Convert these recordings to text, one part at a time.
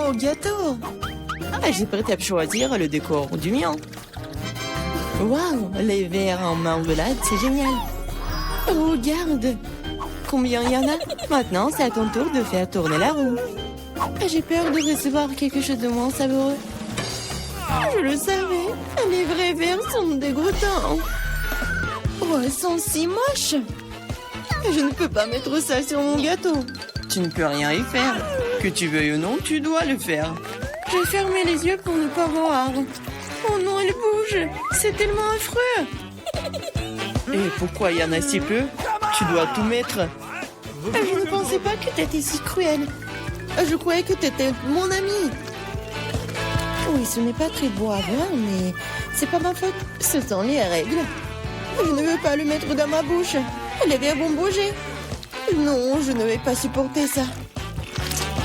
mon gâteau. J'ai prêt à choisir le décor du mien. Waouh, les verres en marmelade, c'est génial. Regarde, combien il y en a. Maintenant, c'est à ton tour de faire tourner la roue. J'ai peur de recevoir quelque chose de moins savoureux. Je le savais, les vrais verres sont dégoûtants. Oh, ils sont si moches. Je ne peux pas mettre ça sur mon gâteau. Tu ne peux rien y faire. Que tu veuilles ou non, tu dois le faire. J'ai fermé les yeux pour ne pas voir. Oh non, elle bouge. C'est tellement affreux. Et pourquoi il y en a si peu? Tu dois tout mettre. Je ne pensais pas que tu étais si cruel. Je croyais que tu étais mon ami. Oui, ce n'est pas très beau à voir, mais c'est pas ma faute. Ce sont les règles. Je ne veux pas le mettre dans ma bouche. Les verres vont bouger. Non, je ne vais pas supporter ça.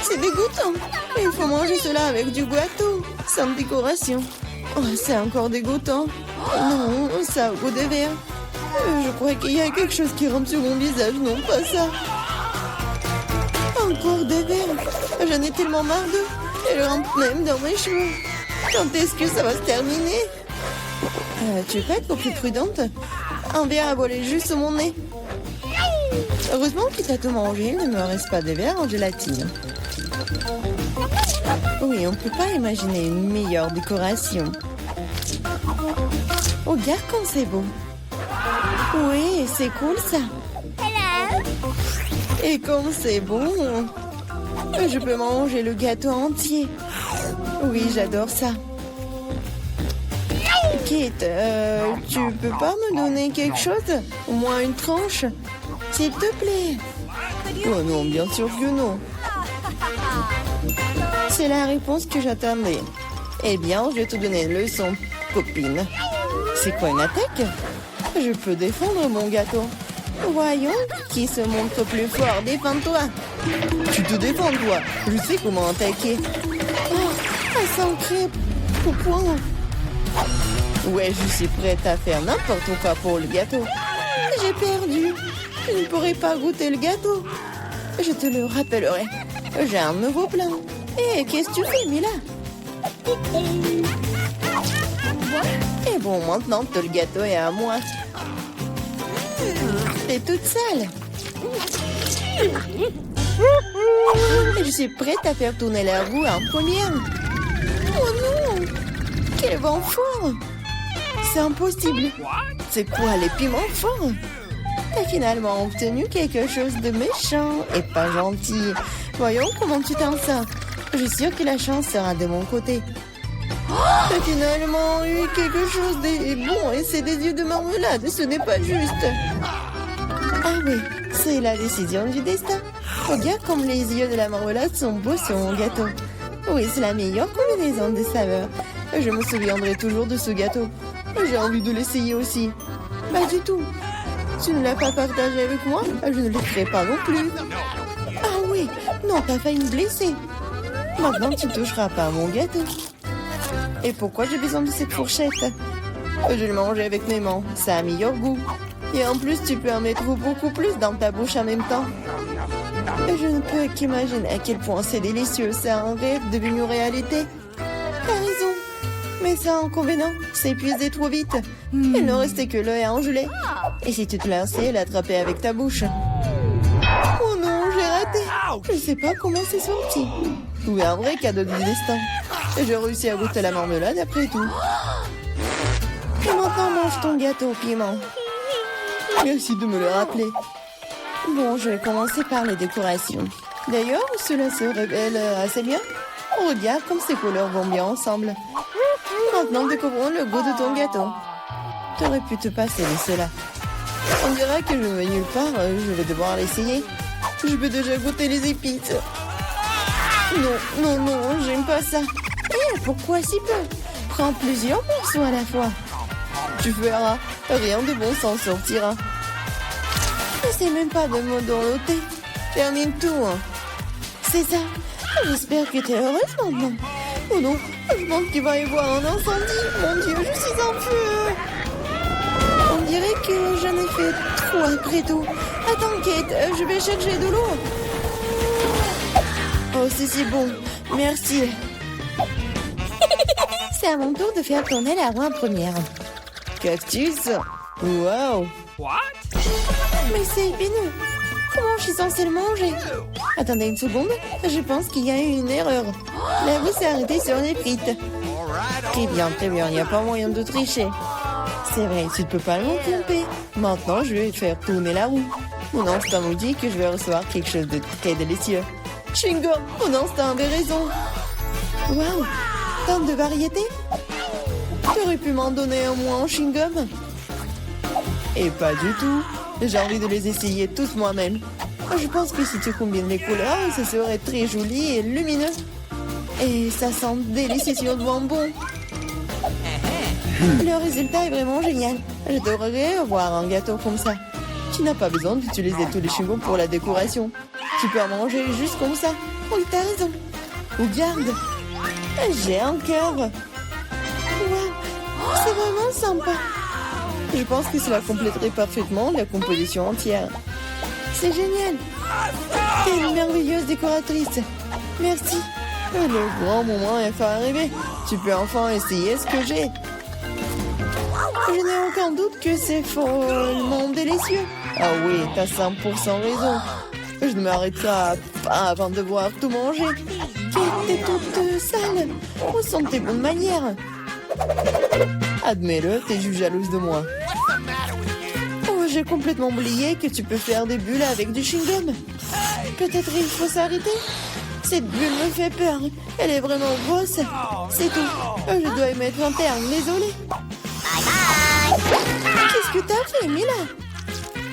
C'est dégoûtant. Il faut manger cela avec du gâteau, sans décoration. Oh, c'est encore dégoûtant. Non, ça a goût de verre. Je crois qu'il y a quelque chose qui rampe sur mon visage. Non, pas ça. Encore des verres. J'en ai tellement marre d'eux. Elles rampent même dans mes cheveux. Quand est-ce que ça va se terminer? Tu peux être plus prudente? Un verre a volé juste sur mon nez. Heureusement qu'il t'a tout mangé, il ne me reste pas de verre en gélatine. Oui, on ne peut pas imaginer une meilleure décoration. Regarde comme c'est beau. Oui, c'est cool ça. Et comme c'est bon, je peux manger le gâteau entier. Oui, j'adore ça. Kate, tu peux pas me donner quelque chose? Au moins une tranche? S'il te plaît. Oh non, bien sûr que non. C'est la réponse que j'attendais. Eh bien, je vais te donner une leçon, copine. C'est quoi une attaque? Je peux défendre mon gâteau. Voyons, qui se montre plus fort? Défends-toi. Tu te défends, toi. Je sais comment attaquer. Oh, un sang crêpe. Au point. Ouais, je suis prête à faire n'importe quoi pour le gâteau. J'ai perdu. Je ne pourrai pas goûter le gâteau. Je te le rappellerai. J'ai un nouveau plan. Hé, qu'est-ce que tu fais, Mila? Et bon, maintenant que le gâteau est à moi. T'es toute sale. Je suis prête à faire tourner la roue en première. Oh non! Quel vent fort! C'est impossible. C'est quoi, les piments forts? T'as finalement obtenu quelque chose de méchant et pas gentil. Voyons comment tu t'en sors. Je suis sûre que la chance sera de mon côté. T'as finalement eu quelque chose de bon et c'est des yeux de marmelade. Ce n'est pas juste. Ah oui, c'est la décision du destin. Regarde comme les yeux de la marmelade sont beaux sur mon gâteau. Oui, c'est la meilleure combinaison de saveurs. Je me souviendrai toujours de ce gâteau. J'ai envie de l'essayer aussi. Pas du tout. Tu ne l'as pas partagé avec moi? Je ne le ferai pas non plus. Ah oui, non, t'as failli me blesser. Maintenant, tu ne toucheras pas à mon gâteau. Et pourquoi j'ai besoin de cette fourchette? Je vais le manger avec mes mains. Ça a meilleur goût. Et en plus, tu peux en mettre beaucoup plus dans ta bouche en même temps. Je ne peux qu'imaginer à quel point c'est délicieux. C'est un rêve devenu réalité. T'as raison. Mais ça, inconvénient, c'est épuisé trop vite. Il ne restait que l'œil à engeler. Et si tu te lançais, l'attraper avec ta bouche. Oh non, j'ai raté. Je ne sais pas comment c'est sorti. Oui, un vrai cadeau du destin. J'ai réussi à goûter la marmelade après tout. Et maintenant, mange ton gâteau au piment. Merci de me le rappeler. Bon, je vais commencer par les décorations. D'ailleurs, cela se révèle assez bien. Regarde comme ces couleurs vont bien ensemble. Maintenant, découvrons le goût de ton gâteau. Tu aurais pu te passer de cela. On dirait que je ne vais nulle part, je vais devoir l'essayer. Je peux déjà goûter les épices. Non, j'aime pas ça. Pourquoi si peu? Prends plusieurs morceaux à la fois. Tu verras, rien de bon s'en sortira. N'essaie même pas de me dorloter. Termine tout. C'est ça. J'espère que tu es heureuse maintenant. Oh non, je pense qu'il va y avoir un incendie. Mon Dieu, je suis en feu. On dirait que j'en ai fait trop après tout. Attends, Kate, je vais chercher de l'eau. Oh, c'est si bon. Merci. C'est à mon tour de faire tourner la roue en première. Cactus. Wow. Mais c'est épineux. Comment je suis censée le manger? Attendez une seconde. Je pense qu'il y a eu une erreur. La roue s'est arrêtée sur les frites. Très bien, très bien. Il n'y a pas moyen de tricher. C'est vrai, tu ne peux pas me tromper. Maintenant, je vais faire tourner la roue. Mon instinct me dit que je vais recevoir quelque chose de très délicieux. Chewing-gum, mon instinct avait raison. Waouh, tant de variétés. Tu aurais pu m'en donner un moins en chewing-gum? Et pas du tout. J'ai envie de les essayer tous moi-même. Je pense que si tu combines les couleurs, ça serait très joli et lumineux. Et ça sent délicieux sur le bonbon. Le résultat est vraiment génial. J'adorerais avoir un gâteau comme ça. Tu n'as pas besoin d'utiliser tous les chewing-gums pour la décoration. Tu peux en manger juste comme ça. Oui, t'as raison. Regarde. J'ai un cœur. Waouh. C'est vraiment sympa. Je pense que cela compléterait parfaitement la composition entière. C'est génial. T'es une merveilleuse décoratrice. Merci. Le grand moment est enfin arrivé. Tu peux enfin essayer ce que j'ai. Je n'ai aucun doute que c'est follement délicieux. Ah oui, t'as 100% raison. Je ne m'arrêterai pas avant de voir tout manger. Tu étais toute sale. Où sont tes bonnes manières? Admets-le, t'es juste jalouse de moi. Oh, j'ai complètement oublié que tu peux faire des bulles avec du chewing-gum. Peut-être il faut s'arrêter. Cette bulle me fait peur. Elle est vraiment grosse. C'est tout. Je dois y mettre un terme, désolée. Qu'est-ce que t'as fait, Mila?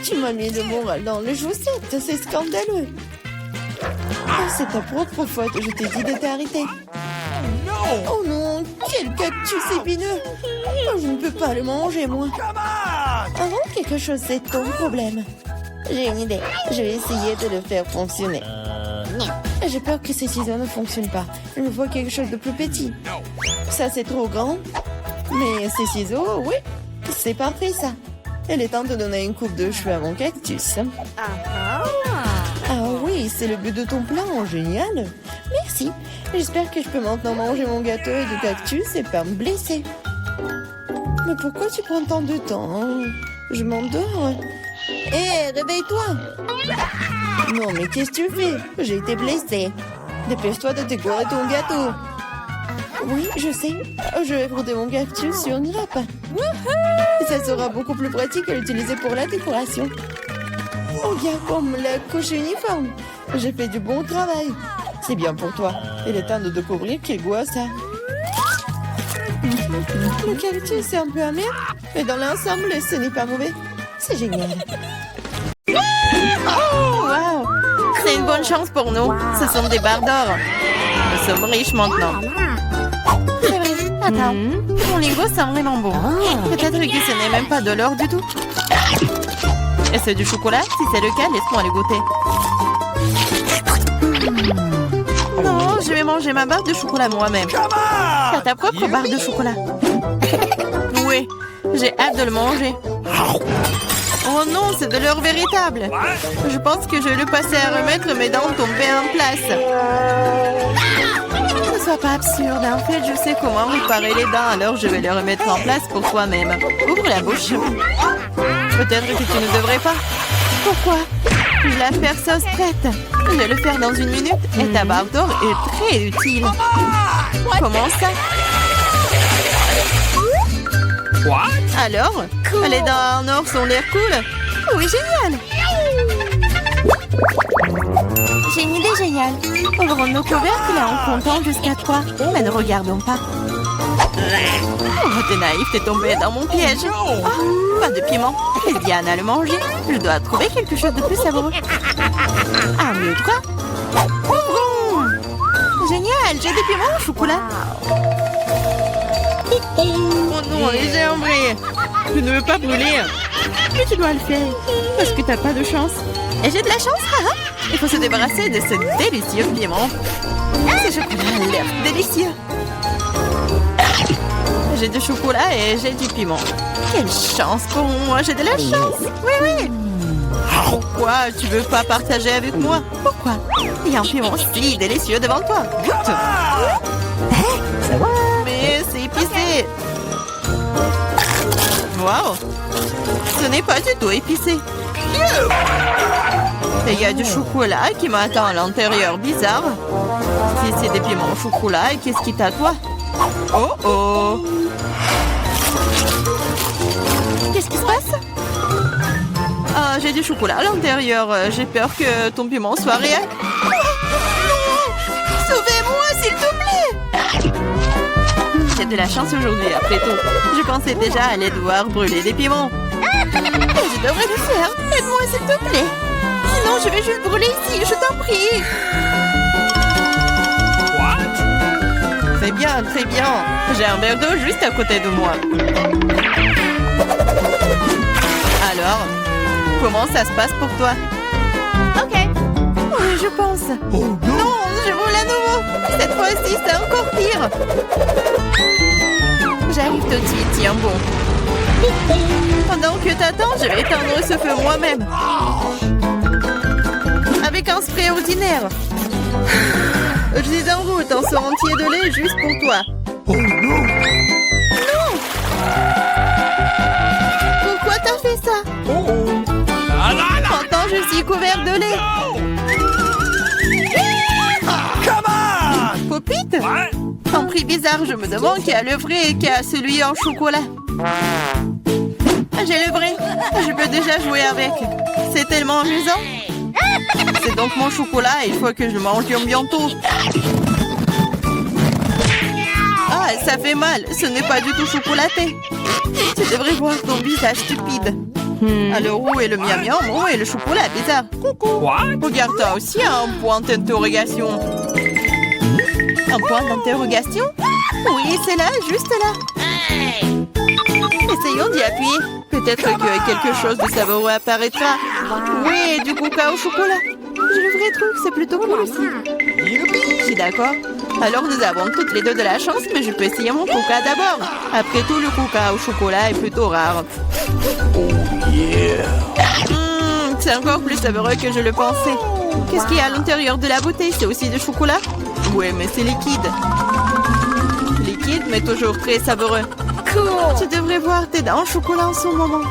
Tu m'as mis le moral dans les chaussettes. C'est scandaleux. Oh, c'est ta propre faute. Je t'ai dit de t'arrêter. Oh non, quel cactus épineux. Oh, je ne peux pas le manger, moi. Avant quelque chose, c'est ton problème. J'ai une idée. Je vais essayer de le faire fonctionner. J'ai peur que ces ciseaux ne fonctionnent pas. Je vois quelque chose de plus petit. Ça, c'est trop grand. Mais ces ciseaux, oui, c'est parfait, ça. Il est temps de donner une coupe de cheveux à mon cactus. Ah oui, c'est le but de ton plan. Génial. Merci. J'espère que je peux maintenant manger mon gâteau et du cactus et pas me blesser. Mais pourquoi tu prends tant de temps, hein? Je m'endors. Hé, réveille-toi. Non, mais qu'est-ce que tu fais? J'ai été blessée. Dépêche-toi de décorer ton gâteau. Oui, je sais. Je vais frotter mon cactus sur une grappe. Ça sera beaucoup plus pratique à l'utiliser pour la décoration. Oh, bien comme la couche uniforme. J'ai fait du bon travail. C'est bien pour toi. Il est temps de découvrir quel goût a ça. Le cactus est un peu amer, mais dans l'ensemble, ce n'est pas mauvais. C'est génial. Oh, wow! C'est une bonne chance pour nous. Ce sont des barres d'or. Nous sommes riches maintenant. C'est vrai. Attends, mon lingot sent vraiment bon. Peut-être que ce n'est même pas de l'or du tout. Et c'est du chocolat? Si c'est le cas, laisse-moi le goûter. Non, je vais manger ma barre de chocolat moi-même. Fais ta propre barre de chocolat. Oui, j'ai hâte de le manger. Oh non, c'est de l'or véritable. Je pense que je vais le passer à remettre mes dents tombées en place. Ne sois pas absurde. En fait, je sais comment réparer les dents, alors je vais les remettre en place pour toi-même. Ouvre la bouche. Peut-être que tu ne devrais pas. Pourquoi? Je la faire sauce prête. Je vais le faire dans 1 minute et ta barre d'or est très utile. Comment ça? Alors, les dents en or sont l'air cool? Oui, génial! J'ai une idée géniale. Ouvrons nos couvercles en comptant jusqu'à 3. Mais ne regardons pas. Oh, t'es naïf, t'es tombé dans mon piège. Oh, pas de piment. Laisse Diana le manger. Je dois trouver quelque chose de plus savoureux. 1, 2, 3. Ouvrons! Génial, j'ai des piments au chocolat. Oh non, j'ai un vrai. Je ne veux pas brûler. Mais tu dois le faire. Parce que t'as pas de chance. Et j'ai de la chance, haha. Il faut se débarrasser de ce délicieux piment. Ce chocolat a l'air délicieux. J'ai du chocolat et j'ai du piment. Quelle chance pour moi, j'ai de la chance. Oui, oui. Pourquoi tu veux pas partager avec moi? Pourquoi? Il y a un piment si délicieux devant toi. Goûte. Mais c'est épicé. Wow. Ce n'est pas du tout épicé. Et il y a du chocolat qui m'attend à l'intérieur. Bizarre. Si c'est des piments au chocolat, qu'est-ce qui t'attend? Oh oh. Qu'est-ce qui se passe? Ah, j'ai du chocolat à l'intérieur. J'ai peur que ton piment soit réel. Oh, non! Sauvez-moi, s'il te plaît! J'ai de la chance aujourd'hui, après tout. Je pensais déjà aller devoir brûler des piments. Je devrais le faire. Aide-moi, s'il te plaît. Sinon, je vais juste brûler ici, je t'en prie. Très bien, très bien. J'ai un verre d'eau juste à côté de moi. Alors, comment ça se passe pour toi? Ok. Oui, je pense. Oh, non, je roule à nouveau. Cette fois-ci, c'est encore pire. J'arrive tout de suite, tiens bon. Pendant que t'attends, je vais éteindre ce feu moi-même. Avec un spray ordinaire. Je suis en route, un seau entier de lait juste pour toi. Oh non! Non! Pourquoi t'as fait ça? Pourtant, je suis couvert de lait. Popite? Un prix bizarre, je me demande qui a le vrai et qui a celui en chocolat. J'ai le vrai. Je peux déjà jouer avec. C'est tellement amusant. C'est donc mon chocolat et il faut que je le mange bientôt. Ah, ça fait mal. Ce n'est pas du tout chocolaté. Tu devrais voir ton visage stupide. Alors où est le miam miam? Où est le chocolat bizarre? Regarde, toi aussi un point d'interrogation. Un point d'interrogation? Oui, c'est là, juste là. Essayons d'y appuyer. Peut-être que quelque chose de savoureux apparaîtra. Oui, du coca au chocolat. J'ai le vrai truc, c'est plutôt cool aussi. Je suis d'accord. Alors nous avons toutes les deux de la chance, mais je peux essayer mon coca d'abord. Après tout, le coca au chocolat est plutôt rare. C'est encore plus savoureux que je le pensais. Qu'est-ce qu'il y a à l'intérieur de la bouteille? C'est aussi du chocolat? Oui, mais c'est liquide. Liquide, mais toujours très savoureux. Tu devrais voir tes dents en chocolat en ce moment.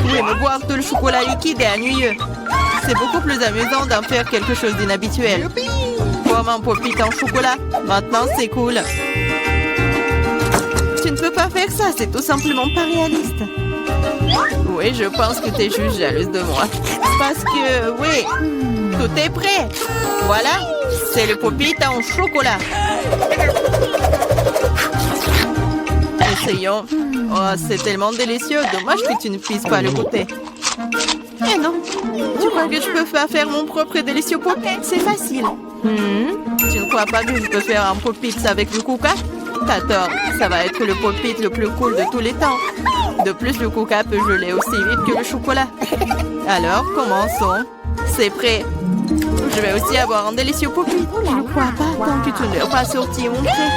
Oui, mais boire tout le chocolat liquide est ennuyeux. C'est beaucoup plus amusant d'en faire quelque chose d'inhabituel. Comme un pop-it en chocolat. Maintenant, c'est cool. Tu ne peux pas faire ça, c'est tout simplement pas réaliste. Oui, je pense que tu es juste jalouse de moi. Parce que, oui, tout est prêt. Voilà, c'est le pop-it en chocolat. Essayons. Oh, c'est tellement délicieux. Dommage que tu ne puisses pas le goûter. Eh non. Tu crois que je peux faire mon propre délicieux pop-it? C'est facile. Tu ne crois pas que je peux faire un pop-it avec le coca? T'as tort. Ça va être le pop-it le plus cool de tous les temps. De plus, le coca peut geler aussi vite que le chocolat. Alors, commençons. C'est prêt. Je vais aussi avoir un délicieux pop-it. Je ne crois pas tant que tu ne l'as pas sorti mon prêt.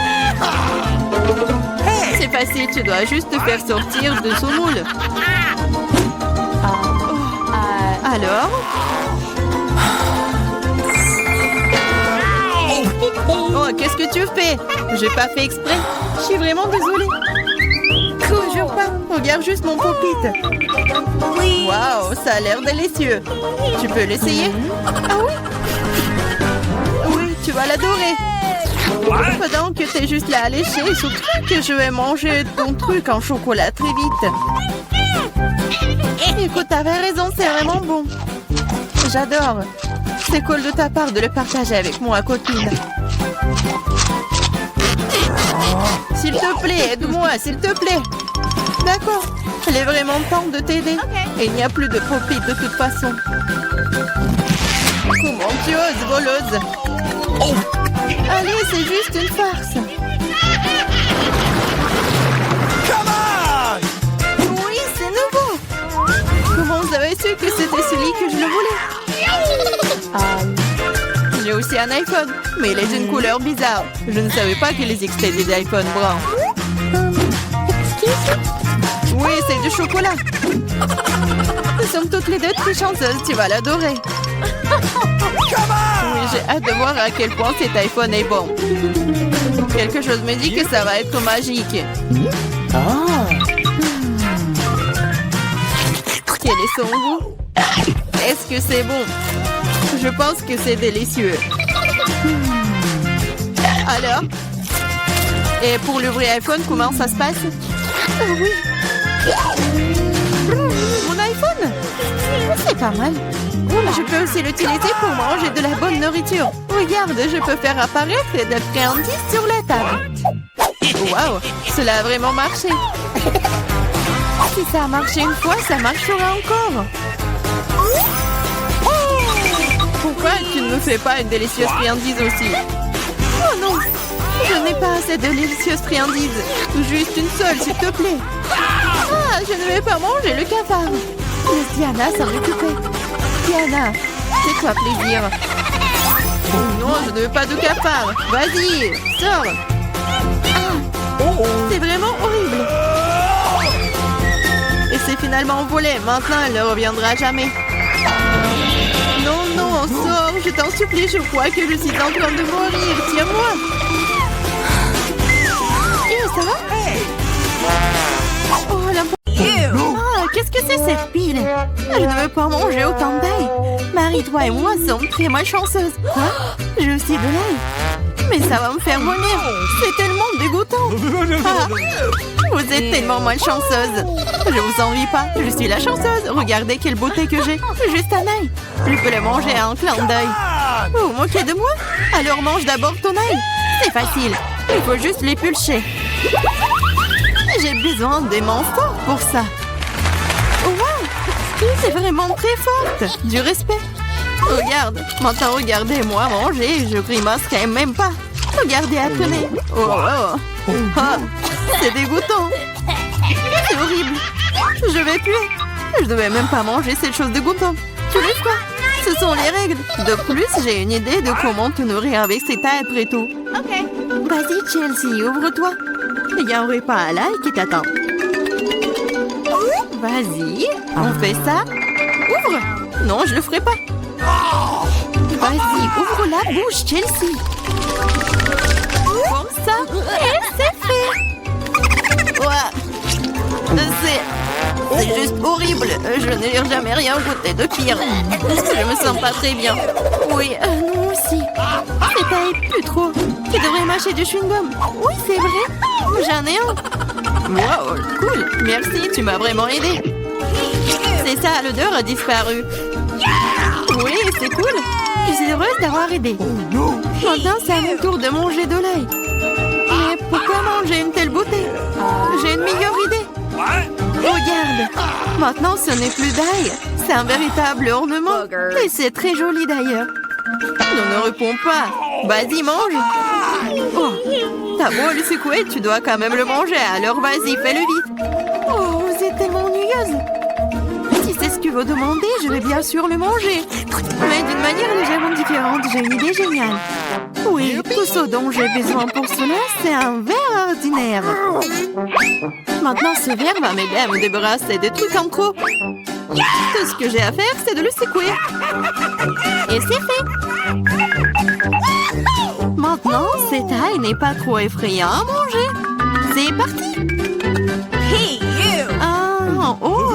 C'est facile, tu dois juste te faire sortir de son moule. Alors? Oh, qu'est-ce que tu fais? J'ai pas fait exprès. Je suis vraiment désolée. Je jure pas. Regarde juste mon pop-it. Waouh, ça a l'air délicieux. Tu peux l'essayer? Ah oui? Oui, tu vas l'adorer. Pendant que t'es juste là à lécher, surtout que je vais manger ton truc en chocolat très vite. Écoute, t'avais raison, c'est vraiment bon. J'adore. C'est cool de ta part de le partager avec moi, copine. S'il te plaît, aide-moi, s'il te plaît. D'accord, il est vraiment temps de t'aider. Et il n'y a plus de pop-it de toute façon. Comment tu oses, voleuse? Allez, c'est juste une farce. Oui, c'est nouveau. Comment vous avez su que c'était celui que je le voulais? J'ai aussi un iPhone, mais il est d'une couleur bizarre. Je ne savais pas qu'il existait des iPhones bruns. Oui, c'est du chocolat. Nous sommes toutes les deux très chanceuses. Tu vas l'adorer. Oui, j'ai hâte de voir à quel point cet iPhone est bon. Quelque chose me dit que ça va être magique. Quel est son goût? Est-ce que c'est bon? Je pense que c'est délicieux. Alors? Et pour le vrai iPhone, comment ça se passe? Oui. Mon iPhone? C'est pas mal. Je peux aussi l'utiliser pour manger de la bonne nourriture. Regarde, je peux faire apparaître des friandises sur la table. Waouh, cela a vraiment marché. Si ça a marché une fois, ça marchera encore. Pourquoi tu ne me fais pas une délicieuse friandise aussi? Oh non, je n'ai pas assez de délicieuses friandises. Juste une seule, s'il te plaît. Ah, je ne vais pas manger le cafard. Laisse Diana s'en occuper. Diana, fais-toi plaisir. Oh non, je ne veux pas de cafard. Vas-y, sors. C'est vraiment horrible. Et c'est finalement volé. Maintenant, elle ne reviendra jamais. Non, non, sors. Je t'en supplie, je crois que je suis en train de mourir. Tiens-moi. Ça va? Oh, la... Ah, qu'est-ce que c'est cette pile? Je ne veux pas manger autant d'ail. Marie, toi et moi sommes très malchanceuses. Quoi? J'ai aussi de l'ail. Mais ça va me faire vomir. C'est tellement dégoûtant. Ah, vous êtes tellement malchanceuse. Je vous envie pas. Je suis la chanceuse. Regardez quelle beauté que j'ai. Juste un ail. Je peux le manger à un clin d'œil. Vous vous moquez de moi? Alors mange d'abord ton ail. C'est facile. Il faut juste l'épulcher. J'ai besoin des mains fortes pour ça. Wow! C'est vraiment très forte. Du respect. Regarde. Maintenant, regardez-moi manger. Je grimacerai même pas. Regardez, apprenez. Oh, oh. Ah, c'est dégoûtant. C'est horrible. Je vais puer. Je devais même pas manger cette chose dégoûtante. Tu veux quoi? Ce sont les règles. De plus, j'ai une idée de comment te nourrir avec ces tas après tout. Ok. Vas-y, Chelsea, ouvre-toi. Il y a un repas à l'ail qui t'attend. Vas-y, on fait ça. Ouvre. Non, je le ferai pas. Vas-y, ouvre la bouche, Chelsea. Comme ça. Et c'est fait. Ouais. C'est juste horrible. Je n'ai jamais rien goûté de pire. Je me sens pas très bien. Oui, nous aussi. C'est pas plus trop. Tu devrais mâcher du chewing-gum. Oui, c'est vrai. J'en ai un. Wow, cool. Merci, tu m'as vraiment aidé. C'est ça, l'odeur a disparu. Oui, c'est cool. Je suis heureuse d'avoir aidé. Maintenant, c'est à mon tour de manger de l'ail. Mais pourquoi manger une telle beauté? J'ai une meilleure idée. Regarde. Maintenant, ce n'est plus d'ail. C'est un véritable ornement. Et c'est très joli d'ailleurs. Non, ne réponds pas. Vas-y, mange. Oh, t'as beau le secouer, tu dois quand même le manger. Alors vas-y, fais-le vite. Oh, vous êtes tellement ennuyeuse. Si c'est ce que vous demandez, je vais bien sûr le manger. Mais d'une manière légèrement différente, j'ai une idée géniale. Oui, tout ce dont j'ai besoin pour cela, c'est un verre ordinaire. Maintenant, ce verre va m'aider à me débarrasser des trucs en trop. Tout ce que j'ai à faire, c'est de le secouer. Et c'est fait. Maintenant, cette ail n'est pas trop effrayant à manger. C'est parti. Ah, oh,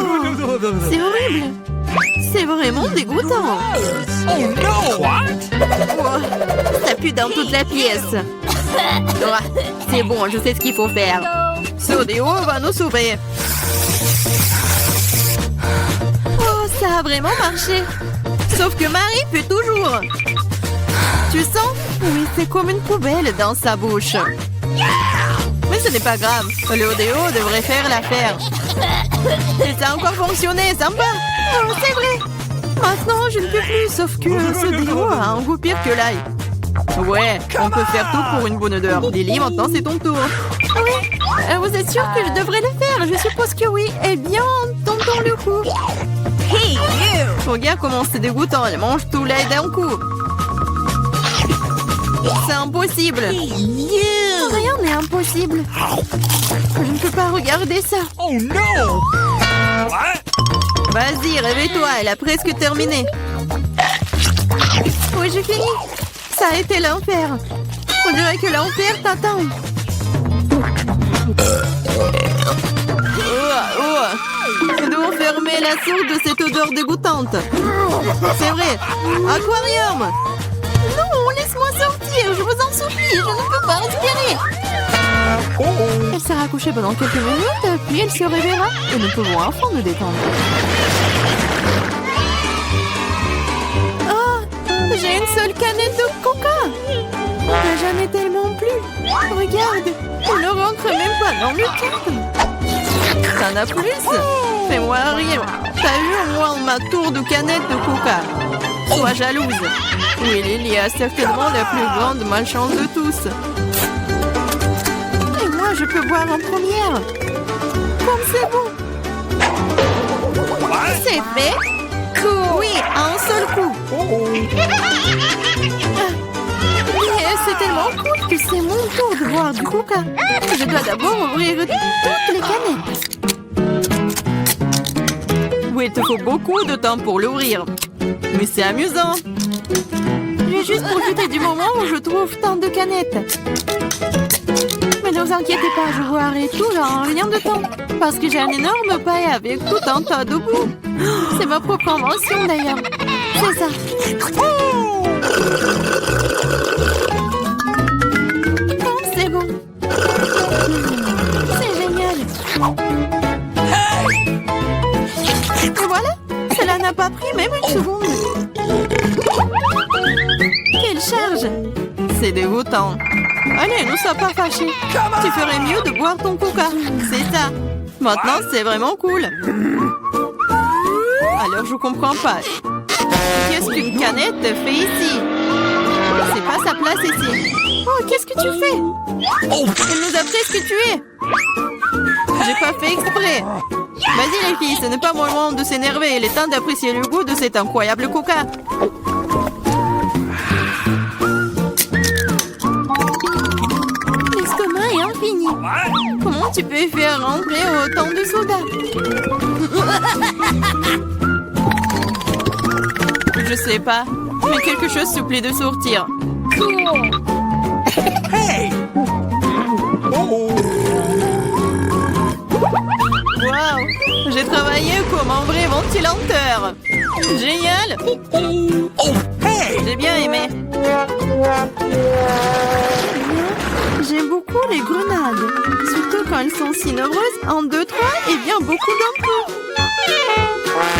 c'est horrible. C'est vraiment dégoûtant. Oh, ça pue dans toute la pièce. C'est bon, je sais ce qu'il faut faire. Ce déo va nous sauver. Oh, ça a vraiment marché. Sauf que Marie pue toujours. Tu sens? Oui, c'est comme une poubelle dans sa bouche. Mais ce n'est pas grave. Le odéo devrait faire l'affaire. Et ça a encore fonctionné, sympa. Oh, c'est vrai. Maintenant, je ne peux plus, sauf que ce déo a un goût pire que l'ail. Ouais, on peut faire tout pour une bonne odeur. Lily, maintenant c'est ton tour. Oui, vous êtes sûr que je devrais le faire? Je suppose que oui. Eh bien, tentons le coup. Hey, you! Regarde comment c'est dégoûtant. Elle mange tout l'ail d'un coup. C'est impossible. Rien n'est impossible. Je ne peux pas regarder ça. Oh non! Vas-y, réveille-toi, elle a presque terminé. Oui, j'ai fini. Ça a été l'enfer. On dirait que l'enfer t'attend. Nous devons fermer la source de cette odeur dégoûtante. C'est vrai. Aquarium. Non, laisse-moi sortir. Je vous en supplie. Je ne peux pas respirer. Elle sera couchée pendant quelques minutes, puis elle se réveillera et nous pouvons enfin nous détendre. Oh, j'ai une seule canette de coca. N'a jamais tellement plu. Regarde, on ne rentre même pas dans le cadre. T'en as plus? Fais-moi rire. T'as eu au moins ma tour de canette de coca. Sois jalouse. Oui, Lily a certainement la plus grande malchance de tous. Et moi, je peux boire en première. Comme c'est bon. C'est fait? Cool. Oui, à un seul coup. Mais c'est tellement cool que c'est mon tour de boire du coca. Je dois d'abord ouvrir toutes les canettes. Oui, il te faut beaucoup de temps pour l'ouvrir. Mais c'est amusant. Je vais juste profiter du moment où je trouve tant de canettes. Mais ne vous inquiétez pas, je boirai tout en rien de temps. Parce que j'ai un énorme paille avec tout un tas de goût. C'est ma propre invention d'ailleurs. C'est ça. Oh, c'est bon. C'est génial. Et voilà, cela n'a pas pris même une seconde. Quelle charge! C'est dégoûtant. Allez, ne sois pas fâchés. Tu ferais mieux de boire ton coca. C'est ça. Maintenant, c'est vraiment cool. Alors, je comprends pas. Qu'est-ce qu'une canette fait ici? C'est pas sa place ici. Oh, qu'est-ce que tu fais? Elle nous a presque tués. J'ai pas fait exprès. Vas-y les filles, ce n'est pas mon moment de s'énerver. Il est temps d'apprécier le goût de cet incroyable coca. L'estomac est infini. Comment tu peux faire rentrer autant de soda? Je sais pas, mais quelque chose supplie de sortir. Hey! Wow! J'ai travaillé comme un vrai ventilateur. Génial! J'ai bien aimé. J'aime beaucoup les grenades. Surtout quand elles sont si nombreuses. 1, 2, 3 et bien beaucoup d'un coup.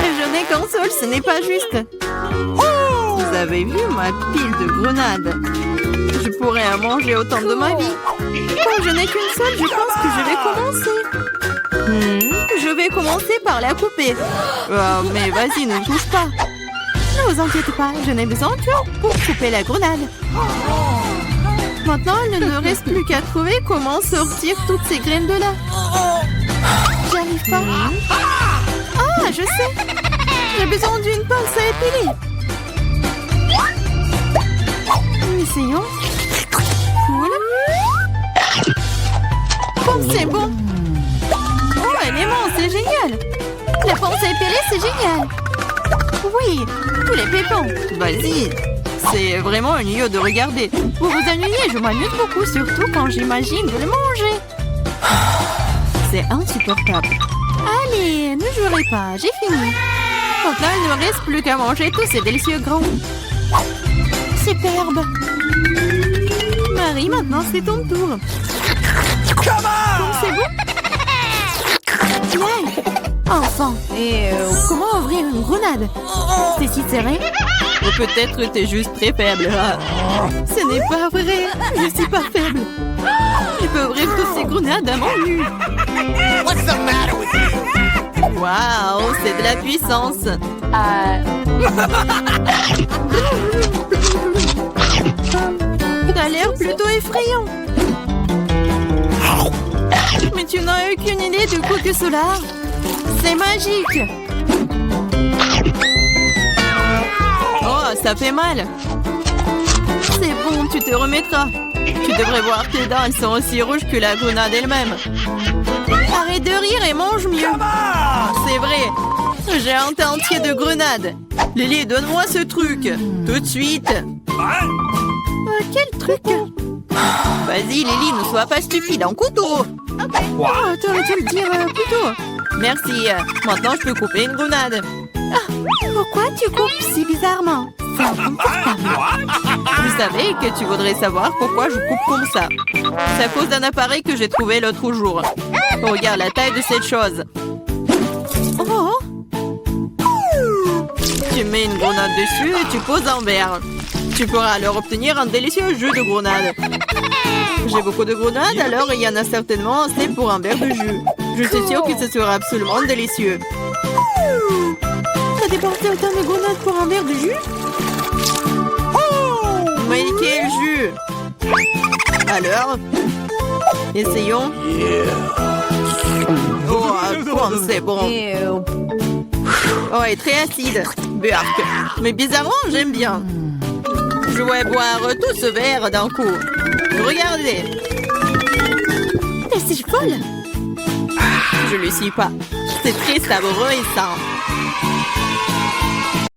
Je n'ai qu'un seul, ce n'est pas juste. Vous avez vu ma pile de grenades? Je pourrais en manger autant de ma vie. Comme je n'ai qu'une seule, je pense que je vais commencer. Je vais commencer par la couper. Mais vas-y, ne touche pas. Ne vous inquiétez pas, je n'ai besoin que pour couper la grenade. Maintenant, il ne nous reste plus qu'à trouver comment sortir toutes ces graines de là. J'y arrive pas. Ah, je sais. J'ai besoin d'une pince à épiler. Essayons. Cool. Oh, c'est bon. Oh, elle est mince, c'est génial. La pince à épiler, c'est génial. Oui, tous les pépins. Vas-y. C'est vraiment ennuyeux de regarder. Vous vous ennuyez, je m'amuse beaucoup, surtout quand j'imagine de le manger. C'est insupportable. Allez, ne jouerez pas, j'ai fini. Maintenant, il ne reste plus qu'à manger tous ces délicieux grands. Superbe. Marie, maintenant c'est ton tour. C'est bon? Bien. Enfin. Et comment ouvrir une grenade? C'est si serré? Ou peut-être t'es juste très faible. Ce n'est pas vrai. Je suis pas faible. Je peux ouvrir toutes ces grenades à mon nu. What's the matter with you? Waouh, c'est de la puissance. T'as l'air plutôt effrayant. Mais tu n'as aucune idée de quoi que cela. C'est magique. Oh, ça fait mal. C'est bon, tu te remettras. Tu devrais voir tes dents, elles sont aussi rouges que la grenade elle-même. Arrête de rire et mange mieux. C'est vrai. J'ai un tas entier de grenades. Lily, donne-moi ce truc. Tout de suite. Quel truc? Vas-y, Lily, ne sois pas stupide. Un couteau. Oh, t'aurais dû le dire plus tôt. Merci. Maintenant, je peux couper une grenade. Pourquoi tu coupes si bizarrement? C'est inconfortable. Je savais que tu voudrais savoir pourquoi je coupe comme ça. C'est à cause d'un appareil que j'ai trouvé l'autre jour. Regarde la taille de cette chose. Oh! Tu mets une grenade dessus et tu poses un verre. Tu pourras alors obtenir un délicieux jus de grenade. J'ai beaucoup de grenades, alors il y en a certainement assez pour un verre de jus. Je suis sûre que ce sera absolument délicieux. T'as dépensé autant de grenades pour un verre de jus? Mais quel jus! Alors, essayons. Oh, c'est bon. Oh, est très acide. Burk. Mais bizarrement, j'aime bien. Je vais boire tout ce verre d'un coup. Regardez. Mais c'est folle. Je le suis pas. C'est très savoureux et sain.